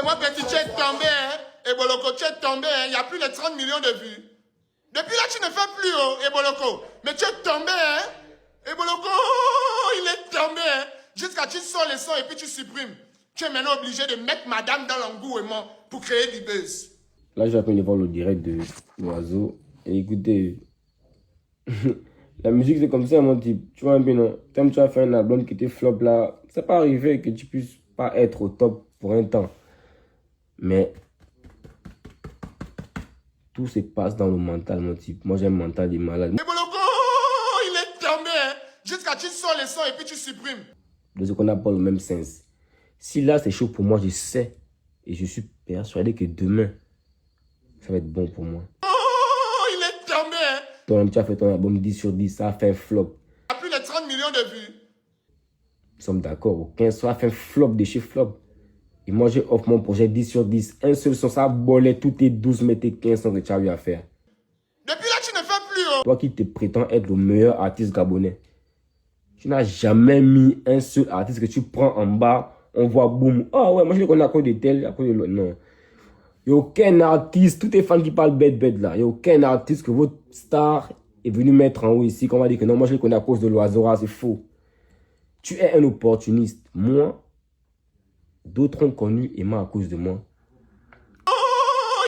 moi petit, tu es tombé, hein. Et Boloko, tu es tombé, hein. Il n'y a plus de 30 millions de vues. Depuis là, tu ne fais plus, oh, Eboloko. Mais tu es tombé, hein. Eboloko, il est tombé, hein. Jusqu'à tu sors les sons et puis tu supprimes. Tu es maintenant obligé de mettre madame dans l'engouement pour créer du buzz. Là, je vais appeler voir le direct de l'oiseau. Et écoutez, la musique, c'est comme ça, mon type. Tu vois un peu, non? Quand tu as fait un album qui était flop là, c'est pas arrivé que tu puisses pas être au top pour un temps. Mais tout se passe dans le mental, mon type. Moi, j'ai un mental de malade. Eboloko, il est tombé, hein. Jusqu'à tu sors les sons et puis tu supprimes. De ce qu'on n'a pas le même sens. Si là, c'est chaud pour moi, je sais. Et je suis persuadé que demain, ça va être bon pour moi. Oh, il est tombé, hein. Toi-même, tu as fait ton album 10 sur 10, ça a fait un flop. Il y a plus de 30 millions de vues. Nous sommes d'accord, 15, ça a fait un flop de chez flop. Et moi, j'ai offert mon projet 10 sur 10. Un seul son, ça bolait tous tes 12, mais tes 15 sons que tu as eu à faire. Depuis là, tu ne fais plus, oh. Toi qui te prétends être le meilleur artiste gabonais, tu n'as jamais mis un seul artiste que tu prends en bas, on voit boum. Ah ouais, moi je le connais à cause de tel, à cause de l'autre. Non. Il n'y a aucun artiste, tous tes fans qui parlent bête là, il n'y a aucun artiste que votre star est venu mettre en haut ici, qu'on va dire que non, moi je le connais à cause de l'oiseau, c'est faux. Tu es un opportuniste. Moi, d'autres ont connu Emma à cause de moi.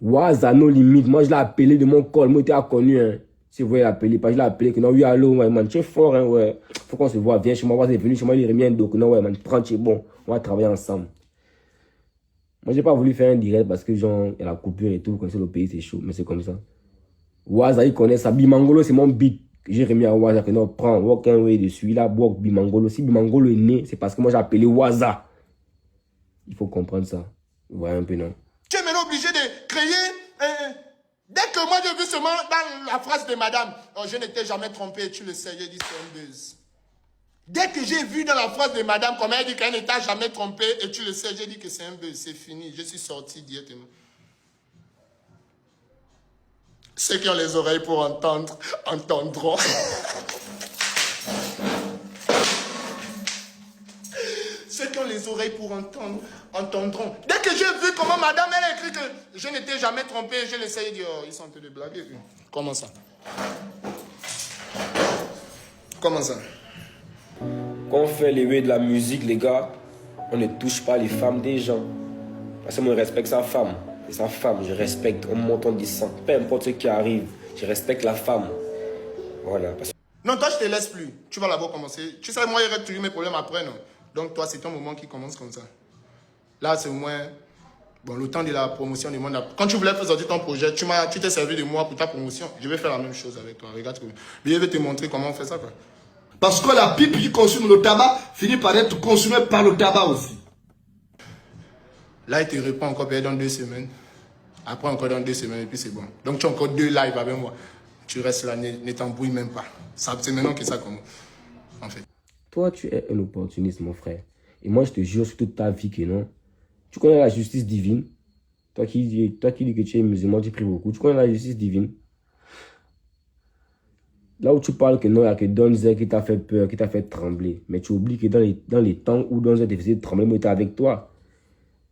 Waza, no limite. Moi, je l'ai appelé de mon col. Moi, tu as connu, hein. Si vous voulez l'appeler, pas je l'ai appelé que non, oui, allô, ouais, man, tu es fort, hein, ouais. Faut qu'on se voit. Viens chez moi, Waza est venu chez moi, il remet un dos. Non, ouais, man, prends, tu es bon. On va travailler ensemble. Moi, j'ai pas voulu faire un direct parce que, genre, il y a la coupure et tout. Vous connaissez le pays, c'est chaud, mais c'est comme ça. Waza, il connaît ça. Bimangolo, c'est mon beat que j'ai remis à Waza. Que non, prends, walk away dessus. Il a walk Bimangolo. Si Bimangolo est né, c'est parce que moi, j'ai appelé Waza. Il faut comprendre ça. Vous voyez un peu, non? Tu es maintenant obligé de créer. Dès que moi j'ai vu seulement dans la phrase de madame, oh, je n'étais jamais trompé, tu le sais, j'ai dit c'est un buzz. Dès que j'ai vu dans la phrase de madame comment elle dit qu'elle n'était jamais trompée, et tu le sais, j'ai dit que c'est un buzz, c'est fini. Je suis sorti directement. Ceux qui ont les oreilles pour entendre, entendront. Ceux qui ont les oreilles pour entendre, entendront. Dès que j'ai vu comment madame, elle a écrit que je n'étais jamais trompé, je l'essaye de dire, oh, ils sont en train de blaguer. Comment ça? Comment ça? Quand on fait les de la musique, les gars, on ne touche pas les femmes des gens. Parce que moi, je respecte sa femme. Et sa femme, je respecte en montant du sang. Peu importe ce qui arrive, je respecte la femme. Voilà. Parce... Non, toi, je te laisse plus. Tu vas là-bas commencer. Tu sais, moi, il reste toujours mes problèmes après, non? Donc, toi, c'est ton moment qui commence comme ça. Là, c'est au moins... Bon, le temps de la promotion du monde. Quand tu voulais faire sortir ton projet, tu t'es servi de moi pour ta promotion. Je vais faire la même chose avec toi. Regarde, je vais te montrer comment on fait ça, quoi. Parce que la pipe qui consomme le tabac finit par être consommée par le tabac aussi. Là, il te répond encore peut-être dans 2 semaines. Après, encore dans 2 semaines, et puis c'est bon. Donc, tu as encore 2 lives avec moi. Tu restes là, ne t'embrouille même pas. C'est maintenant que ça commence, en fait. Toi, tu es un opportuniste, mon frère. Et moi, je te jure sur toute ta vie que non. Tu connais la justice divine. Toi qui dis que tu es musulman, tu pries beaucoup. Tu connais la justice divine. Là où tu parles que non, il n'y a que Donzel qui t'a fait peur, qui t'a fait trembler. Mais tu oublies que dans les temps où Donzel te faisait trembler, moi, j'étais avec toi.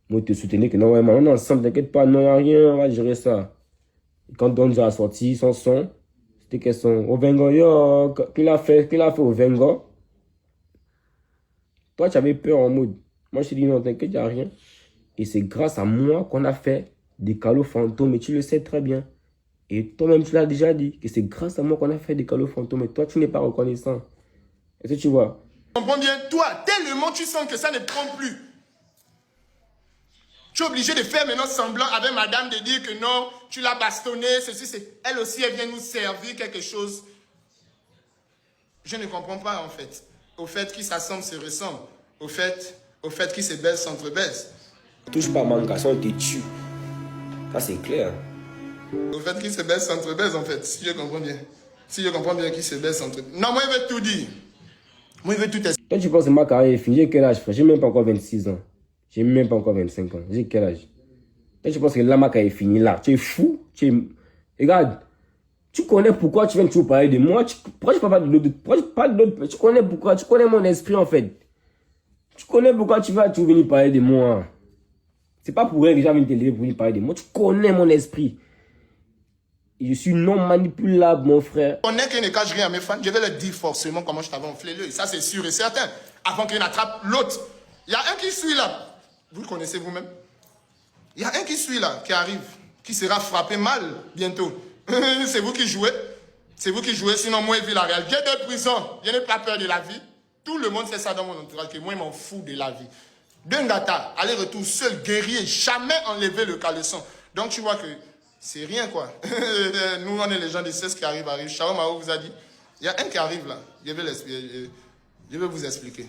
Moi, je te soutenais que non, ouais, man, on est ensemble, t'inquiète pas, non, il n'y a rien, on va gérer ça. Et quand Donzel a sorti son son, c'était quel son? Ovengo, yo, qu'il a fait Ovengo. Toi, tu avais peur en mode. Moi, je te dis non, t'inquiète, il n'y a rien. Et c'est grâce à moi qu'on a fait des calots fantômes, et tu le sais très bien. Et toi-même, tu l'as déjà dit, que c'est grâce à moi qu'on a fait des calots fantômes. Et toi, tu n'es pas reconnaissant. Est-ce que tu vois? Tu comprends bien? Toi, tellement tu sens que ça ne prend plus. Tu es obligé de faire maintenant semblant avec madame de dire que non, tu l'as bastonné, ceci, c'est... Elle aussi, elle vient nous servir quelque chose. Je ne comprends pas, en fait. Au fait qui s'assemble se ressemble. Au fait qui se baise s'entrebaise. Touche pas mon garçon, t'es tue. Ça, c'est clair. Au fait qui se baisse s'entrebaise, en fait, si je comprends bien. Si je comprends bien qui se baisse s'entrebaise. Non, moi, il veut tout dire. Moi, il veut tout expliquer. Toi, tu penses que ma carrière est finie. J'ai quel âge, frère? J'ai même pas encore 26 ans. J'ai même pas encore 25 ans. J'ai quel âge? Toi, tu penses que là, ma carrière est finie, là. Tu es fou. Regarde. Tu connais pourquoi tu viens toujours parler de moi. Pourquoi tu parles de l'autre? Pourquoi tu parles de l'autre? Tu connais pourquoi? Tu connais mon esprit, en fait. Tu connais pourquoi tu vas toujours venir parler de moi. C'est pas pour rien que les gens viennent te lever pour venir parler de moi. Tu connais mon esprit. Et je suis non manipulable, mon frère. On est qu'il ne cache rien à mes fans, je vais leur dire forcément comment je t'avais enflé l'œil. Ça, c'est sûr et certain. Avant qu'il n'attrape l'autre. Il y a un qui suit là. Vous le connaissez vous-même. Il y a un qui suit là, qui arrive, qui sera frappé mal bientôt. C'est vous qui jouez. C'est vous qui jouez, sinon moi, je vis la réalité. J'ai de prison. Je n'ai pas peur de la vie. Tout le monde sait ça dans mon entourage, que moi, je m'en fous de la vie. D'un gata, aller-retour, seul, guerrier, jamais enlever le caleçon. Donc, tu vois que c'est rien, quoi. Nous, on est les gens de 16 qui arrivent. Sharon Mao vous a dit, il y a un qui arrive là. Je vais vous expliquer.